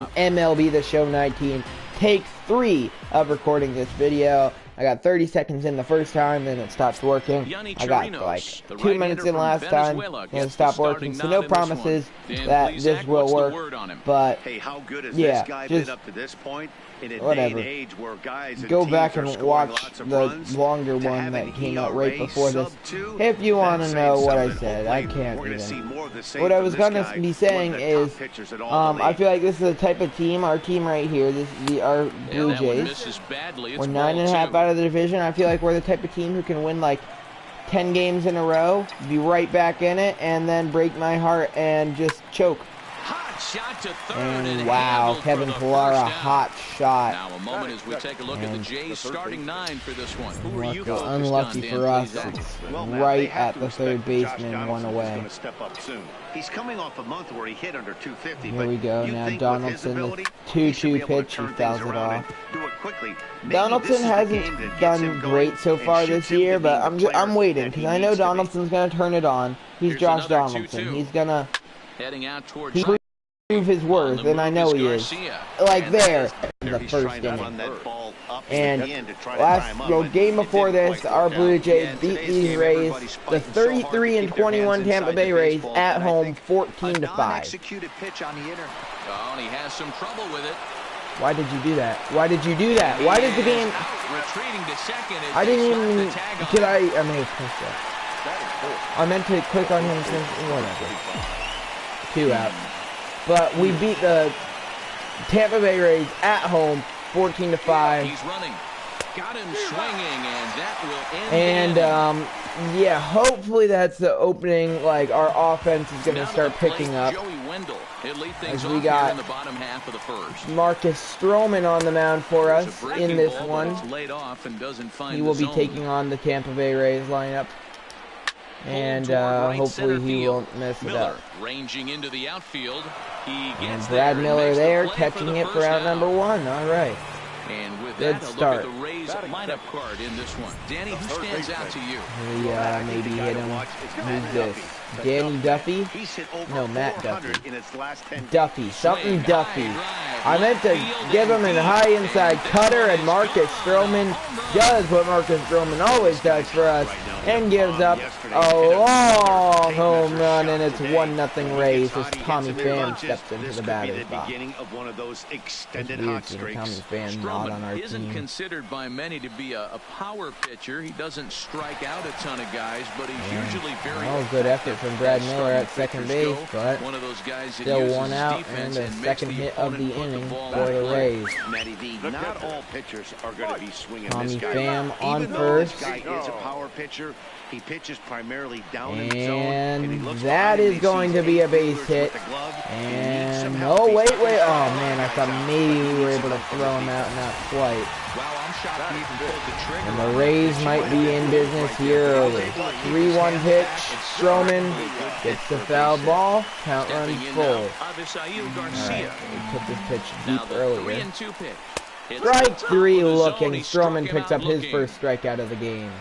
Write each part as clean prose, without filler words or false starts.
MLB The Show 19, take 3 of recording this video. I got 30 seconds in the first time, then it stopped working. I got like 2 minutes in last time, and it stopped working. So no promises that this will work, but yeah, just whatever. Go back and watch the longer one that came out right before this if you want to know what I said. I can't even. What I was gonna be saying is, I feel like this is the type of team, our team right here, our Blue Jays. We're 9.5 out of the division. I feel like we're the type of team who can win like 10 games in a row, be right back in it, and then break my heart and just choke. Shot to third and wow, Kevin Pillar, a hot shot. Now a moment as we take a look at the Jays starting 9 for this one. Who are you unlucky for us, it's right at the third baseman, one away. He's coming off a month where he hit under 250. Here we go. Now Donaldson, the 2-2 pitch, he fouls it off. Donaldson hasn't done great so far this year, but I'm waiting because I know Donaldson's gonna turn it on. He's Josh Donaldson. He's gonna prove his worth, and I know he is. Like there, in the first inning. And game before this, our Blue Jays beat these Rays, the 33-21 Tampa Bay Rays at home, 14-5. Oh, he has some trouble with it. Why did you do that? Why did you do that? Why does the game? I didn't even. Did I may have pressed that. I meant to click on him since whatever. 2 out. But we beat the Tampa Bay Rays at home, 14-5. He's running. Got him swinging, and that will end. And yeah, hopefully that's the opening. Like our offense is gonna start picking up. As we got in the bottom half of the first. Marcus Stroman on the mound for us in this one. He will be taking on the Tampa Bay Rays lineup. And hopefully he won't mess it up. Ranging into the outfield. And Brad Miller there catching it for out number 1. All right. And with good that, start. Look at the Rays lineup card in this one. Danny, who stands out to you? Maybe hit him. Who's this? Danny Duffy? No, Matt Duffy. Duffy. Something Duffy. I meant to give him a high inside cutter, and Marcus Stroman does what Marcus Stroman always does for us, and gives up a long home run, and it's 1-0 Rays as Tommy Pham steps into the batter's box. It's weird seeing Tommy Pham not on our team. Isn't considered by many to be a power pitcher. He doesn't strike out a ton of guys, but he's usually very good effort from Brad Miller at second base, but one of those guys still 1 out, and the second hit of the inning for the Rays. Not all pitchers are going to be swinging Tommy this guy. Pham on first. This guy is a power pitcher. He pitches primarily down in the zone, and that is going to be a base hit. And oh wait, oh man, I thought maybe we were able to throw him out, not quite. And the Rays might be in business here early. 3-1 pitch. Stroman gets the foul ball. Count runs full. Alright, we took this pitch deep earlier. Strike 3 looking. Stroman picks up his first strikeout of the game.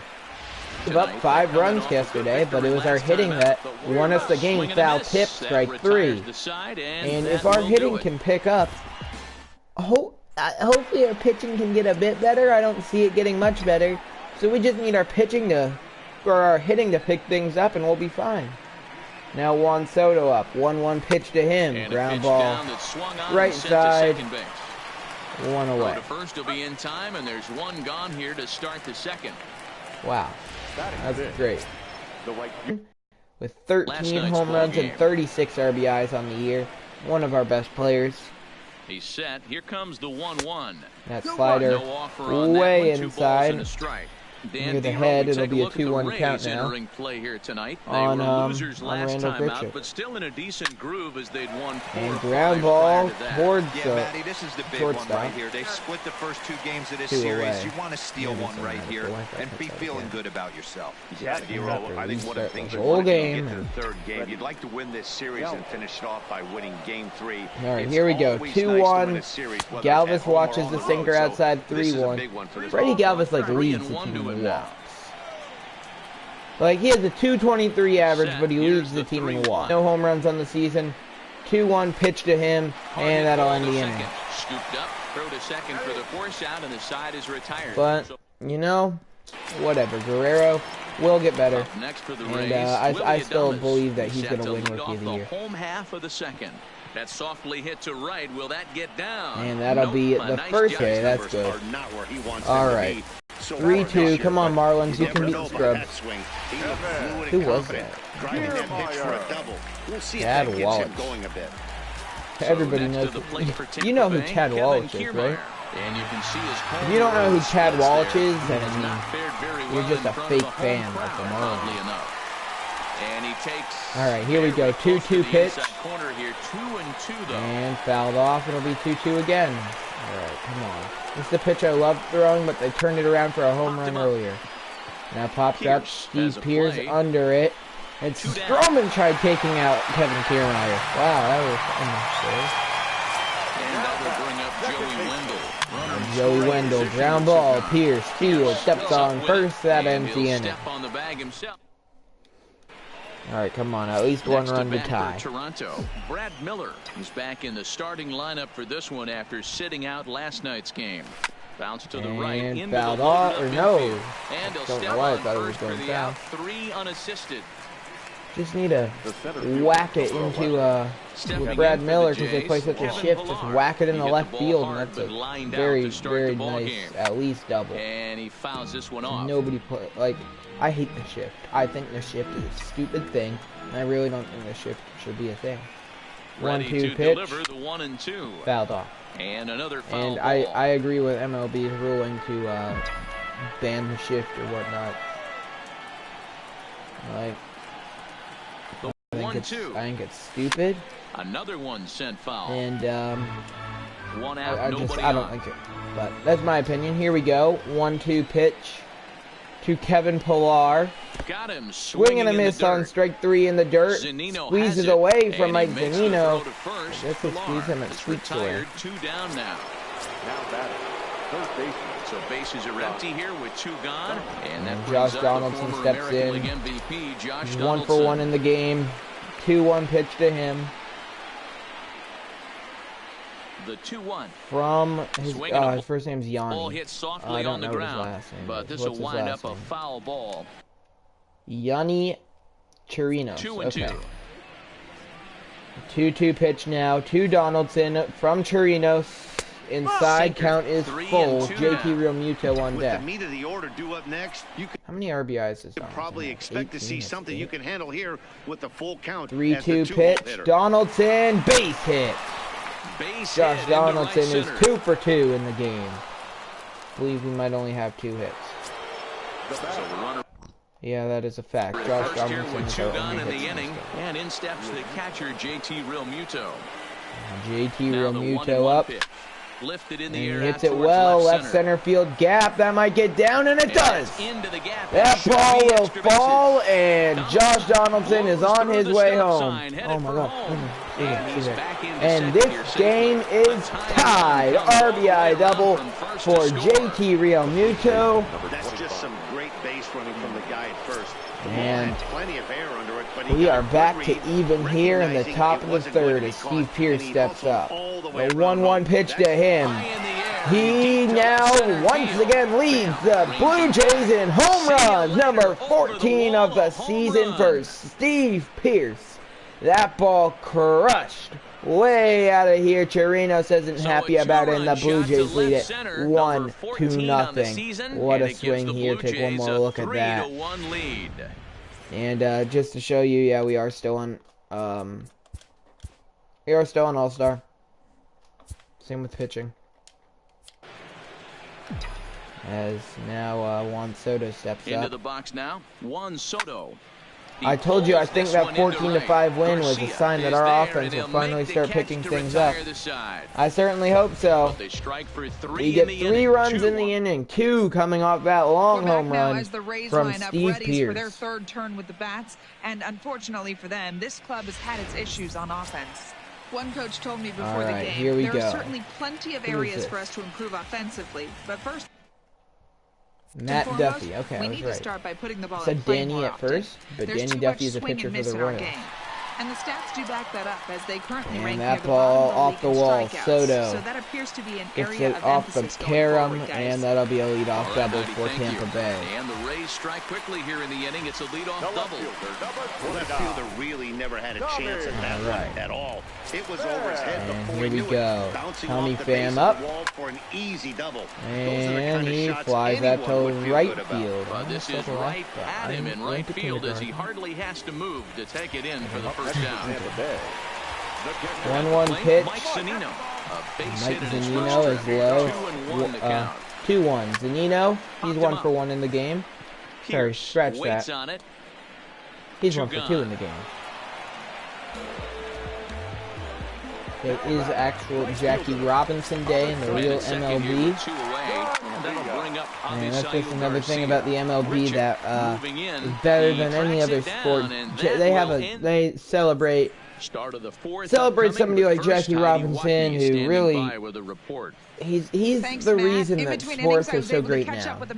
Gave up 5 runs yesterday, but it was our hitting that won us the game. Foul tip, strike 3. And if our hitting can pick up, hopefully our pitching can get a bit better. I don't see it getting much better. So we just need our pitching or our hitting to pick things up, and we'll be fine. Now Juan Soto up. 1-1 pitch to him. Ground ball. Right side. 1 away. First will be in time, and there's 1 gone here to start the second. Wow. That's great. With 13 home runs and 36 RBIs on the year. One of our best players. He's set. Here comes the 1-1. That slider way inside. Near the head, it'll be a 2-1 count now. Play here tonight. On Randall Grichuk. But still in a decent groove as they'd won 4 and ground ball towards Matty, this is the big one right here. They split the first 2 games of this series. You want to steal one right here and be feeling good about yourself. Yeah, I think one of the things you want to get to the 3rd game. You'd like to win this series and finish it off by winning game 3. All right, here we go. 2-1. Galvis watches the sinker outside. 3-1. Freddie Galvis leads the team in walks. Like, he has a 223 average, but he leads the team in walks. No home runs on the season. 2-1 pitch to him, and that'll end the inning. Scooped up, throw to second for the force out, and the side is retired. But, you know, whatever. Guerrero will get better. Next for the and I still believe that he's going to win Rookie of the Year. Home half of the second. That softly hit to right. Will that get down? And that'll be the first hit. That's good. Alright. 3-2. Come on, Marlins. You can beat the Scrubs. Who was that? Chad Wallace. Everybody knows. You know who Chad Wallace is, right? And you can see his if you don't know who Chad Wallace is, then you're just a fake fan of the Marlins. And he takes. All right, here we go. 2-2 pitch. Corner here, 2-2 though. And fouled off. It'll be 2-2 again. All right, come on. This is the pitch I love throwing, but they turned it around for a home run earlier. Now popped up. Steve Pierce under it. And Stroman tried taking out Kevin Kiermaier. Wow, that was and that will bring up Joey Wendell. Ground ball. Pierce field steps on first. That ends the inning. All right, come on. At least one run to tie. Toronto. Brad Miller is back in the starting lineup for this one after sitting out last night's game. Bounce to the right. And fouled off, or no. And he'll don't step know why I on thought it was first going for the foul. out. 3 unassisted. Just need to whack it into with Brad Miller because they play such a shift. Just whack it in the left field, and that's a very, very nice, at least double. And he fouls this one off. Nobody play like. I hate the shift. I think the shift is a stupid thing, and I really don't think the shift should be a thing. 1-2 pitch. The 1-2. Fouled off. And another foul and ball. I agree with MLB's ruling to ban the shift or whatnot. Like, I think it's stupid. Another one sent foul. And one out, I don't like it. But that's my opinion. Here we go. 1-2 pitch to Kevin Pillar. Got him. Swing and a miss on strike 3 in the dirt. Squeezes away from Mike Zunino. This will squeeze him at sweeps away. 2 down now. So bases are empty here with 2 gone. And Josh Donaldson steps in. MVP, Josh 1 for 1 in the game. 2-1 pitch to him. The 2-1 from his first name's Yanni. Ball hit softly on the ground, his last name, but this will wind up a foul ball. Yanni Chirinos. 2-2. 2-2 pitch now to Donaldson from Chirinos. Inside count is full. JT Realmuto on deck. With the meat of the order due up next, how many RBIs is Donaldson? Probably expect to see something you can handle here with the full count. 3-2 pitch. Donaldson base hit. Josh Donaldson is 2 for 2 in the game. I believe we might only have 2 hits. Yeah, that is a fact. Josh Donaldson is our only hit in the inning. And in steps the catcher, JT Realmuto. JT Realmuto up. Lifted in the air. He hits it well. Left center field gap. That might get down, and it does. Into the gap. That ball will fall, and Josh Donaldson is on his way home. Oh my God. And this game is tied. RBI double for JT Realmuto. That's just some great base running from the guy at first. And plenty of air under it, but we are back to even here in the top of the third as Steve Pierce steps up. A 1-1 pitch to him. He now once again leads the Blue Jays in home runs, number 14 of the season for Steve Pierce. That ball crushed way out of here. Chirinos isn't happy about it, and the Blue Jays lead it 1-0. What a swing here. Take one more look at that. And just to show you, yeah, we are still on All-Star. Same with pitching. As now Juan Soto steps up. Into the box now, Juan Soto. I told you I think that 14-5 win was a sign that our offense will finally start picking things up. I certainly hope so. We get 3 runs in the inning, 2 coming off that long home run from Steve Pierce. For their third turn with the bats, and unfortunately for them, this club has had its issues on offense. One coach told me before the game, there are certainly plenty of areas for us to improve offensively, but first, Matt Duffy, okay, we I was need right. to start by putting the ball I said Danny at first, but Danny Duffy is a pitcher for the Royals. And the stats do back that up, as they currently rank And near that the ball bottom off the of the wall. league in strikeouts. Soto So that appears to be an gets area it of off the emphasis going carom, forward, guys. and that'll be a leadoff double Buddy, for Tampa Bay. And the Rays strike quickly here in the inning. It's a leadoff double. Well, that fielder really never had a chance at that one at all. It was over his head And before here he we knew go. it. Bouncing Tommy off the base Pham of up. the wall for an easy double. And he flies that to right field. This is right at him in right field as he hardly has to move to take it in for the first down. 1-1 pitch. Mike Zunino. Mike Zunino is low. 2-1. Zunino, he's 1 for 1 in the game. Sorry, scratch that. He's 1 for 2 in the game. It is actual Jackie Robinson Day in the real MLB. And that's just another thing about the MLB that is better than any other sport. They celebrate somebody like Jackie Robinson, who really he's the reason that sports are so great now. That's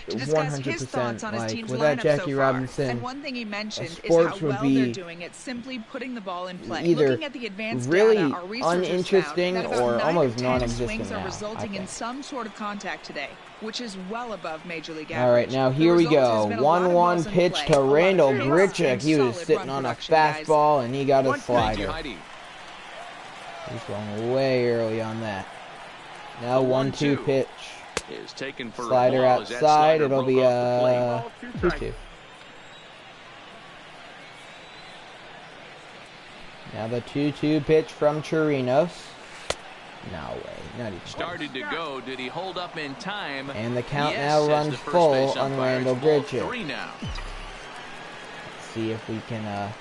100% like without Jackie Robinson, and one thing he mentioned sports is how well would be they're doing it simply putting the ball in play. either Looking at the advanced really data, our researchers uninteresting found that or about 9 almost of 10 non-existent swings now, are resulting in some sort of contact today, which is well above major league average. All right, now here we go. 1-1 pitch to Randall Grichuk. He was sitting on a fastball and he got a slider. He's going way early on that. Now 1-2 pitch. Slider outside. It'll be a 2-2. Now the 2-2 pitch from Chirinos. No way, not even started to go. Did he hold up in time? And the count now runs full on Randall Grichuk. Let's see if we can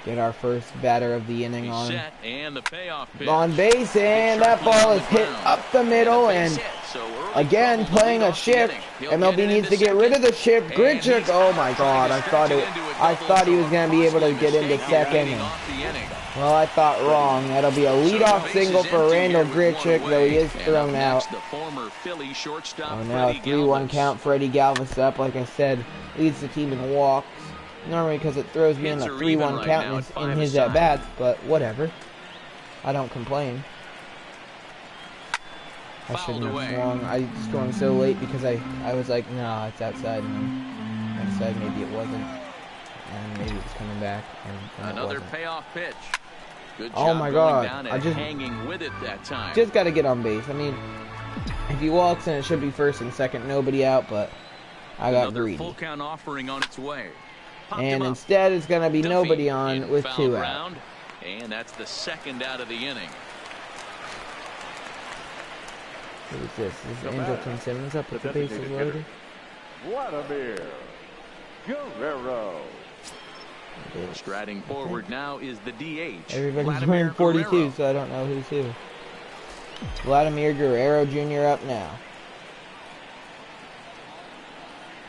get our first batter of the inning on base, and that ball is hit up the middle, and again playing a shift. MLB needs to get rid of the shift. Grichuk, oh my God, I thought he was gonna be able to get into second. Well, I thought wrong. That'll be a leadoff single for Randall Grichuk, though he is thrown out. Oh, now a 3-1 count for Eddie Galvis up. Like I said, leads the team in walks. Normally because it throws me in a 3-1 count in his at-bats, but whatever. I don't complain. I shouldn't have swung. I swung so late because I was like, no, it's outside, and then I said maybe it wasn't. And maybe it was coming back, and another payoff pitch. Good job. Oh my God! I just hanging with it that time. Just got to get on base. I mean, if he walks, then it should be first and second, nobody out. But I got greedy. Full count offering on its way. And instead, it's gonna be nobody on with 2 out. And that's the second out of the inning. Who is this? Is Andrelton Simmons up with the bases loaded? Vladimir Guerrero. Striding forward now is the DH. Everybody's wearing 42, so I don't know who's who. Vladimir Guerrero Jr. up now.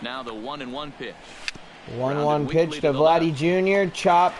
Now the 1-1 pitch. 1-1 pitch to Vladdy Jr. Chopped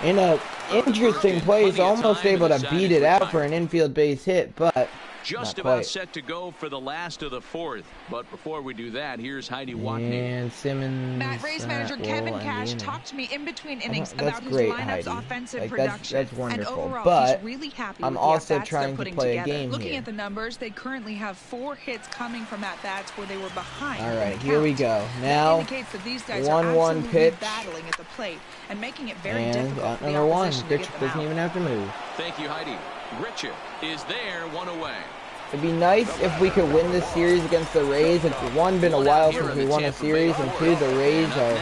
in a interesting place. Almost able to beat it out for an infield base hit, but just about set to go for the last of the 4th. But before we do that, here's Heidi Watney. And Simmons. Matt Rays manager Kevin Cash talked to me in between innings about his lineup's offensive production. That's wonderful. And overall, but he's really happy I'm with also the trying to play a game Looking here. at the numbers, they currently have 4 hits coming from at-bats where they were behind. All right, here we go. Now, that indicates that these guys 1-1 pitch. Battling at the plate and making it very and difficult for the number 1. opposition to get Grichuk them doesn't out. even have to move. Thank you, Heidi. Grichuk is there, 1 away. It'd be nice if we could win this series against the Rays. It's one, been a while since we won a series, and 2, the Rays are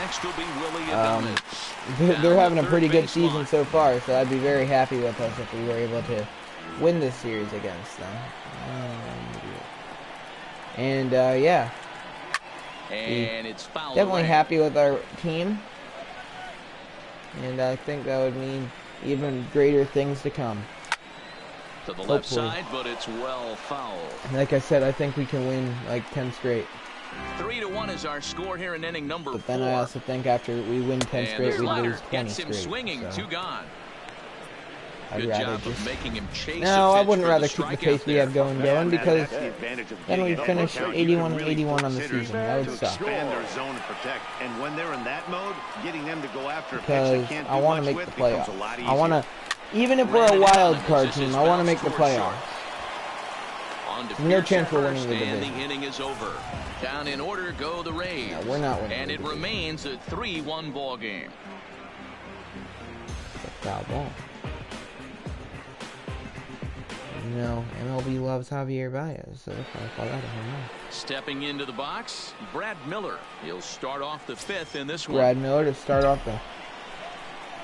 they're having a pretty good season so far. So I'd be very happy with us if we were able to win this series against them. And yeah, and it's fouled definitely away. happy with our team, and I think that would mean even greater things to come. To the left side, but it's well fouled. Like I said, I think we can win like 10 straight. 3-1 is our score here in inning number 4. But then I also think after we win 10 straight, we lose 20 gets him straight. swinging, so. 2 gone. I'd rather just... No, I wouldn't rather keep the pace we have going because then we finish 81-81 on the season. That would suck. And when they're in that mode, getting them to go after because I want to make the playoffs. I want to, even if we're a wild card team, I want to make the playoffs. No chance we're winning the division. The inning is over. Down in order go the Rays. No, we're not winning. And it remains a 3-1 ball game. Foul ball. You know, MLB loves Javier Baez, so if I call that a home run. Stepping into the box, Brad Miller. He'll start off the 5th in this one. Brad Miller to start off the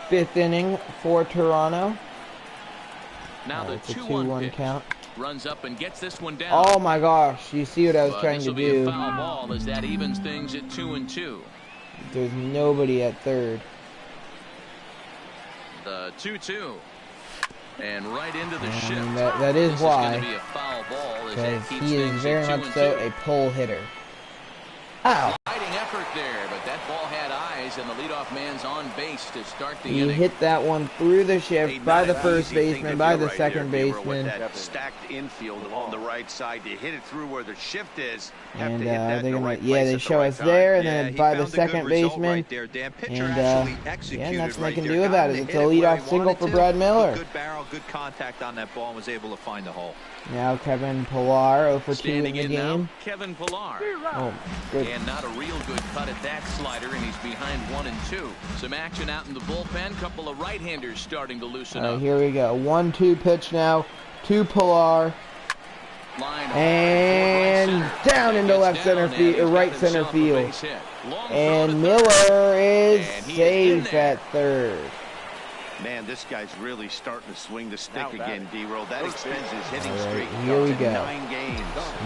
5th inning for Toronto. Now the 2-1 count. Runs up and gets this one down. Oh my gosh, you see what I was trying to do. This will be a foul ball as that evens things at 2-2. There's nobody at third. The 2-2. And right into the shift. That is why. Be a foul ball as because he is very much so a pull hitter. Ow! Fighting effort there, but that ball had eyes, and the leadoff man's on base to start the inning. He hit that one through the shift by the first baseman, by the second baseman. That stacked infield on the right side to hit it through where the shift is. And they're gonna, they show us there, and then by the second baseman. And nothing they can do about it. It's a leadoff single for Brad Miller. Good barrel, good contact on that ball, and was able to find the hole. Now Kevin Pillar 0 for 2 in the game. Now, Kevin Pillar. Oh, good. And not a real good cut at that slider, and he's behind 1-2. Some action out in the bullpen. Couple of right-handers starting to loosen up. Here we go. 1-2 pitch now to Pillar. And down into left center field, right center field. And Miller is safe at third. Man, this guy's really starting to swing the stick again, D-Roll. That extends his hitting streak. Here we go. 9 games.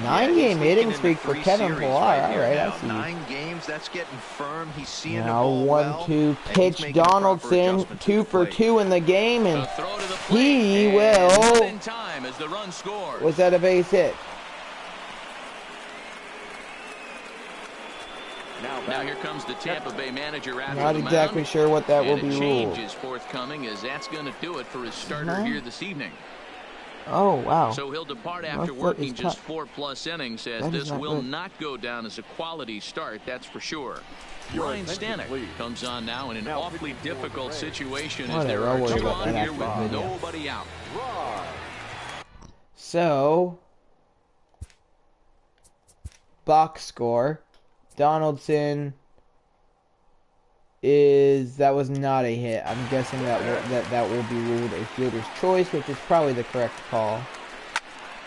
9-game hitting streak for Kevin Pillar. All right, I see. 9 games, that's getting firm. He's seeing now 1-2 pitch. Donaldson 2 for 2 in the game, and he will. Was that a base hit? Now here comes the Tampa Bay manager after Not exactly sure what that will be ruled. Change is forthcoming as that's going to do it for his starter here this evening. Oh, wow. So he'll depart after working just 4+ innings, as this will not go down as a quality start, that's for sure. Ryan Stanek comes on now in an awfully difficult situation as there are 2 on here with nobody out. So, box score. Donaldson that was not a hit. I'm guessing that will be ruled a fielder's choice, which is probably the correct call.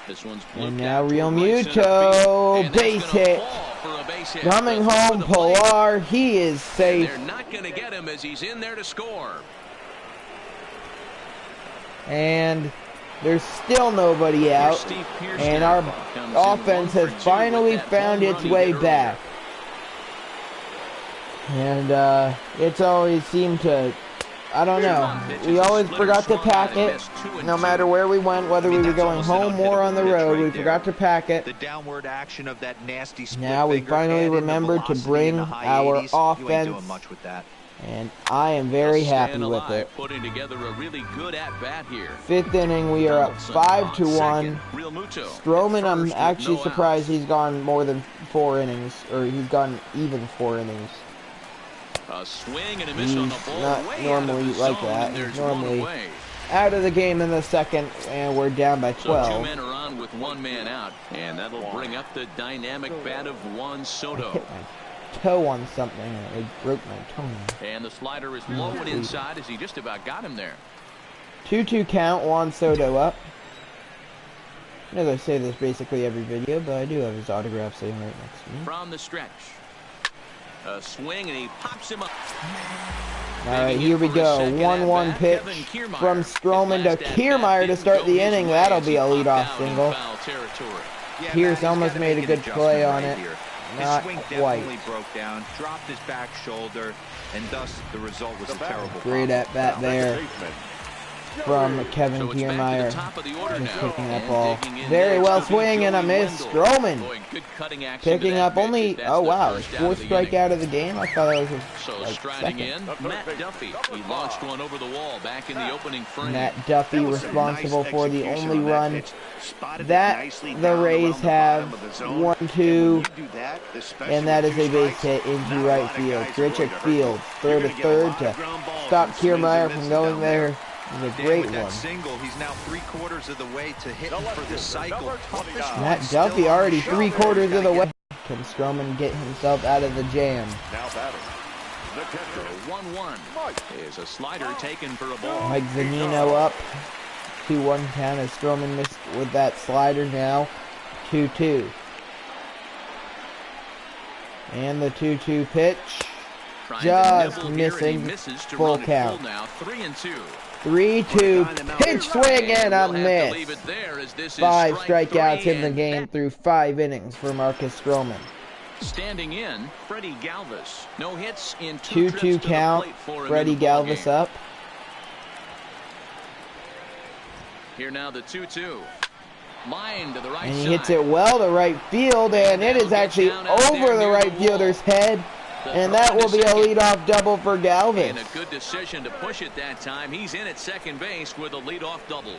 This one's and now Real Muto, base hit. Coming home, Pillar, he is safe. They're not going to get him as he's in there to score. And there's still nobody out, and our offense has finally found its way back. And it's always seemed to, I don't know, we always forgot to pack it, no matter where we went, whether we were going home or on the road, we forgot to pack it. The downward action of that nasty split now we finally remembered to bring our offense, and I am very happy with it. Putting together a really good at-bat here. 5th inning, we are up 5-1. Stroman, I'm actually surprised he's gone more than 4 innings, or he's gone even 4 innings. A swing and a miss on the ball. Not normally like that. He's normally out of the game in the second, and we're down by 12. So 2 men are on with 1 man out, and that'll bring up the dynamic bat of Juan Soto. I hit my toe on something, and it broke my toenail. And the slider is low and inside as he just about got him there. 2-2 count, Juan Soto up. I know I say this basically every video, but I do have his autograph sitting right next to me. From the stretch. A swing, and he pops him up. Alright, here we go. 1-1 pitch from Stroman to Kiermaier to start the inning. That'll be a leadoff single. Pierce almost made a good play on it. Not quite. Broke down, dropped his back shoulder, and thus the result was a terrible. Great at bat there. from Kevin Kiermaier. Just picking up ball. Very well swing and a miss. Stroman picking up only, oh wow, his 4th strikeout of the game. I thought that was his striking in, Matt Duffy. He launched one over the wall back in the opening frame. Matt Duffy responsible for the only run that the Rays have. 1-2, and that is a base hit into right field. Grichuk field, throw to third to stop Kiermaier from going there. It was a great one. Single, he's now 3/4 of the way to hitting for the cycle. Matt Duffy already 3/4 of the way. Can Stroman get himself out of the jam? Now batting. The catcher. 1-1 is a slider taken for a ball. Mike Zunino up. 2-1 count as Stroman missed with that slider now. 2-2. And the 2-2 pitch. Just missing. Full count. 3-2 pitch swing and a miss. 5 strikeouts in the game through 5 innings for Marcus Stroman. Standing in, Freddie Galvis. No hits in 2-2 count. Freddie Galvis up. Here now the 2-2. Line to the right and he side. hits it well to right field, and it is actually over the right fielder's head. And that will be a leadoff double for Galvis. And a good decision to push it that time. He's in at second base with a leadoff double.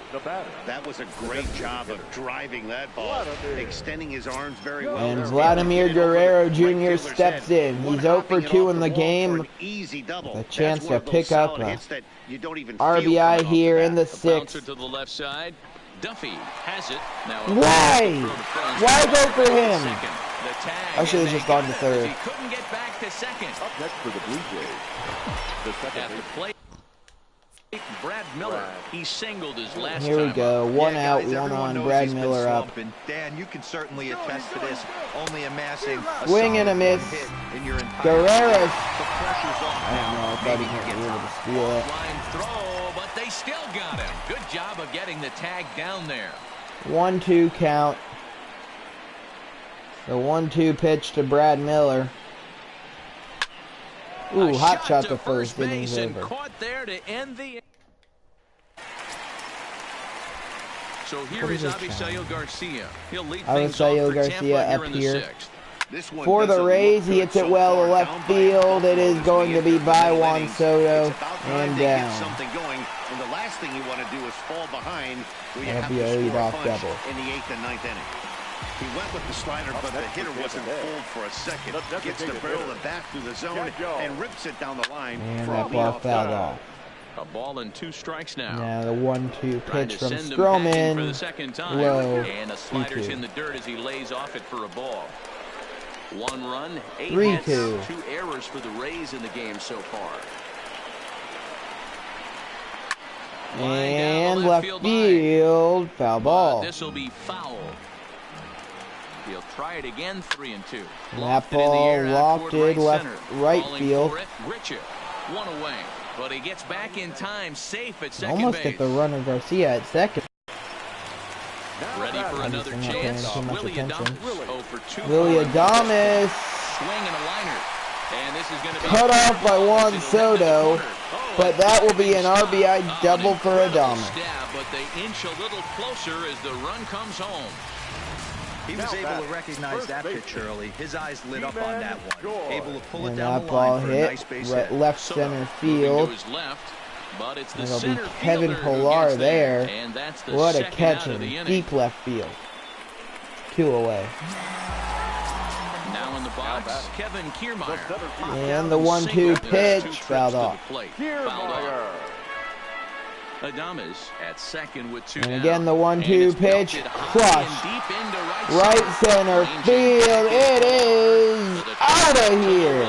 That was a great job of driving that ball, extending his arms very well. And Vladimir Guerrero Jr. steps in. He's 0 for 2 in the game. A chance to pick up a RBI here in the 6th. To the left side. Duffy has it. Now why? Why go for him? I should have just gone to third. He couldn't get back to second. Up next for the Blue Jays. At the plate, Brad Miller. He singled his last Here we go. One out, one on. Brad Miller up. Dan, you can certainly attest to this. Only amassing a swing and a miss. Guerrero. I don't know. I thought he might be able to steal it. Line throw, but they still got him. Good job of getting the tag down there. 1-2 count. The 1-2 pitch to Brad Miller. Ooh, hot shot to first. Innings over. Caught there to end the. So here is Avisail Garcia. He'll lead things off for Tampa up here. For the Rays, he hits it well to left field. It is going to be by Juan Soto and down. And the last thing you want to do is fall behind. That'll be a leadoff double in the 8th and 9th inning. He went with the slider, but the hitter wasn't pulled for a second. Gets the barrel of the bat through the zone and rips it down the line. And that ball fouled off. A ball and 2 strikes now. Now the 1-2 pitch from Stroman. For the second time. Low. And a slider's in the dirt as he lays off it for a ball. 1 run, 8 hits, 2 errors for the Rays in the game so far. And left field, foul ball. This will be foul. He'll try it again, 3-2. And that ball lofted left, right field. Grichuk, 1 away, but he gets back in time, safe at second almost base. at the runner Garcia at second. Ready for another chance. Willie Adames, 0 for 2. Willie Adames. Swing and a liner. And this is going to be cut off by Juan Soto, but that will be an RBI double for Adames. But they inch a little closer as the run comes home. He was able to recognize that pitch early. His eyes lit up on that one. Able to pull it down the line for a nice base hit. Left center field. But it's the That'll be Kevin Pillar there. What a catch in deep left field. 2 away. Now in the box, Kevin Kiermaier. And the 1-2 pitch fouled off. Adames at second with 2 and again the 1-2 pitch crushed. Right center field. It is out of here.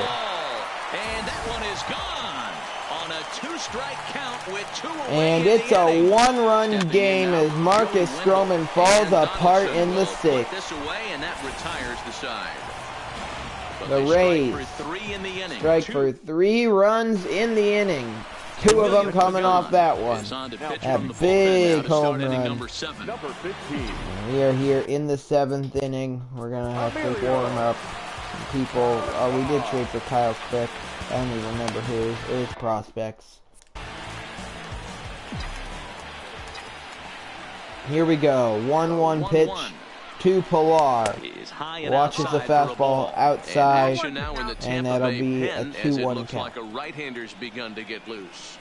And that one is gone on a 2-strike count with 2 away. And it's a 1-run game as Marcus Stroman falls apart in the 6th. This away and that retires the side. The Rays strike for 3 runs in the inning. 2 of them coming off that one. That big home run. We are here in the 7th inning. We're going to have to warm up. People, we did trade for Kyle Crick. I don't even remember who. It was prospects. Here we go. 1-1 pitch to Pilar. Watches the fastball outside, and that'll be a 2-1 count. Like a right-hander's begun to get loose.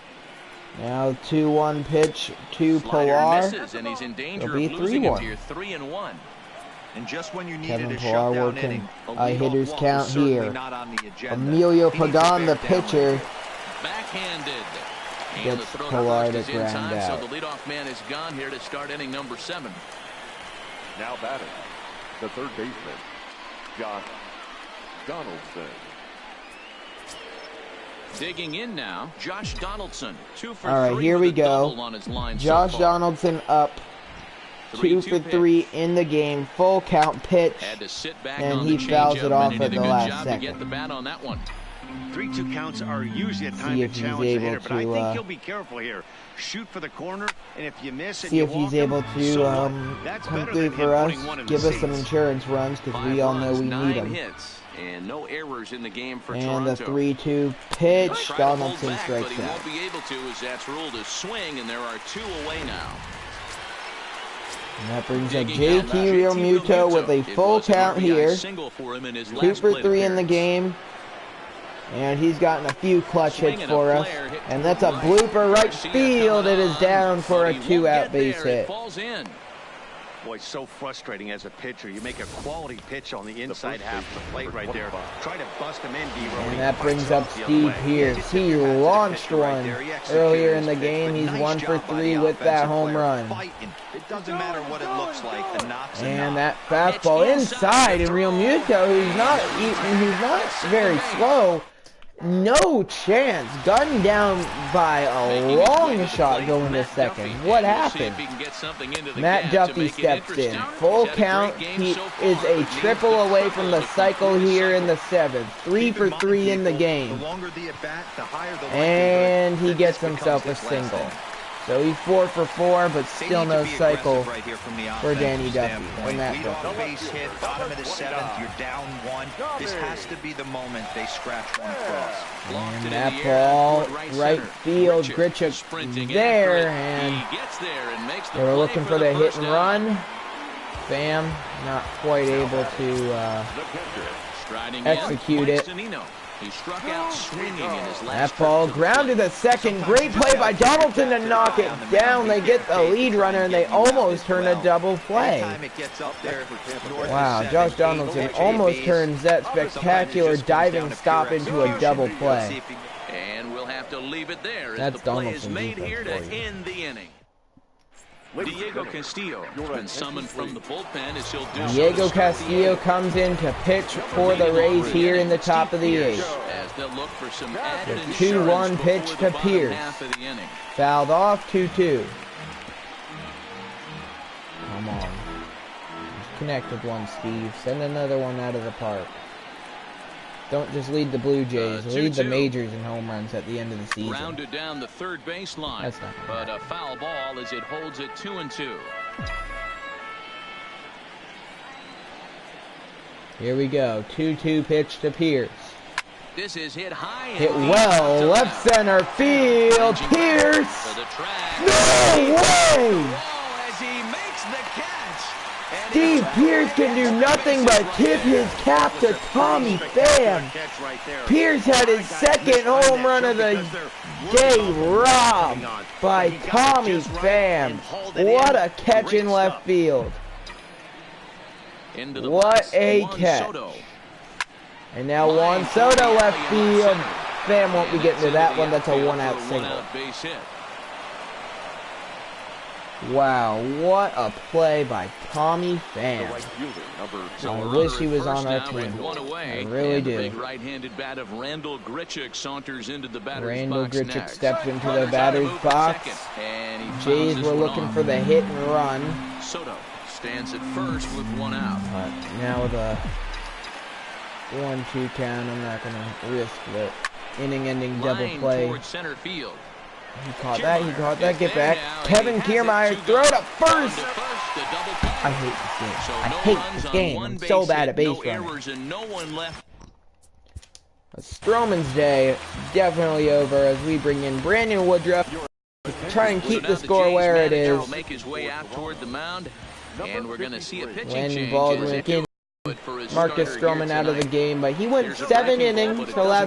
Now 2-1 pitch to Pilar. And he's in danger It'll be of losing it 3-1. here, 3-1. And just when you needed Kevin a Pilar shutdown working inning, a hitter's count here. Emilio Emilio Pagan, the pitcher, Backhanded. And gets the throw Pilar to to first is in ground time, out. so the leadoff man is gone here to start inning number 7. Now batting, the third baseman, Josh Donaldson. Digging in now, Josh Donaldson. 2 for 3. All right, here we go. On his line Josh so far. Donaldson up 2 for 3 in the game. Full count pitch, Had to sit back and on he the fouls changeup, it off and he at did the a good last job to get the second. bat on that one. 3-2 counts are usually a time See to if he's challenge the able hitter, but I to, think he'll be careful here. Shoot for the corner, and if you miss it, See you if he's walk able him, to so what? That's come better through than for him us, putting one in give the us some seats. insurance runs, because 5 we all know runs, we 9 need them. hits, and no errors in the game for And the Toronto. 3-2 pitch, Try to hold Donaldson back, strikes but he out. won't be able to, as that's ruled a swing, and there are 2 away now. And that brings up Digging out, JT Realmuto with a It full was an count RBI here. single for him in his 2 last for plate 3 in the appearance. game. And he's gotten a few clutch hits Swinging a for us. flare, hit And that's a right. blooper right Garcia field. It coming is on, down for but a he won't 2-out get base there. It hit. falls in. Boy, so frustrating as a pitcher. You make a quality pitch on the inside half of the plate right there. Try to bust him in, D-Row. And that brings up Steve Pierce. He launched one earlier in the game. He's 1 for 3 with that home run. It doesn't matter what it looks like. The knock's a And knock. that fastball inside, and Realmuto, who's not very slow, no chance. Gunned down by a long shot going to second. What happened? Matt Duffy steps in. Full count. He is a triple away from the cycle here in the 7th. 3 for 3 in the game. And he gets himself a single. So he's 4 for 4, but still no cycle for Danny Duffy. And that Base hit, bottom of the 7th, you're down 1. This has to be the moment they scratch one across. And that ball, right field, Grichuk there, and they were looking for the hit and run. Bam, not quite able to execute it. He struck out swinging in his last That ball grounded to second. Great play by Donaldson to knock it down. They get the lead runner, and they almost turn a double play. Wow, Josh Donaldson almost turns that spectacular diving stop into a double play. And we'll have to leave it there. That's the play is Donaldson's made defense here for to you. end the inning. Diego Castillo has been summoned from the bullpen as he'll do Diego Castillo comes in to pitch for the Rays here in the top of the 8th. As they'll look for some added The 2-1 insurance pitch before to the bottom Pierce. half of the inning. Fouled off, 2-2. Come on. Connect with one, Steve. Send another one out of the park. Don't just lead the Blue Jays. Lead the 2-2. majors in home runs at the end of the season. Rounded down the third baseline. That's not but a foul ball as it holds it 2-2. Here we go. 2-2 pitch to Pierce. This is hit high. Hit well. Left center field. Pierce. For the track. No way! Oh, as he makes the catch. And Steve Pierce can do nothing but tip his cap to Tommy Pham. Pierce had his second home run of the day robbed by Tommy Pham. What a catch in left field. Into the What box, a Juan catch. Soto. And now Juan Soto left field. Pham won't be getting to that one. That's a 1-out single. One-out base hit. Wow, what a play by Tommy Pham. I wish he was on our team. I really and the do. big right-handed bat of Randall Grichuk saunters into the batter's Randall box Grichuk next. steps into the Runners batter's out to move box. to second, and he fouls Jays this were one looking off. for the hit and run. Soto stands at first with 1 out. But now with a 1-2 count, I'm not going to risk the inning-ending double Line play. towards center field. He caught that, get There back. now. Kevin He has it Kiermaier, to throw go. it up On first. to first, the double play. I hate this game. So I no hate runs this on game. one I'm base so bad hit, at base no running. errors and no one left. Stroman's day definitely over as we bring in Brandon Woodruff. try and keep the score where it is. Will make his way out toward the mound, and we're going to see a pitching When Baldwin change. Marcus Stroman out of the game, but he went 7 innings, allowed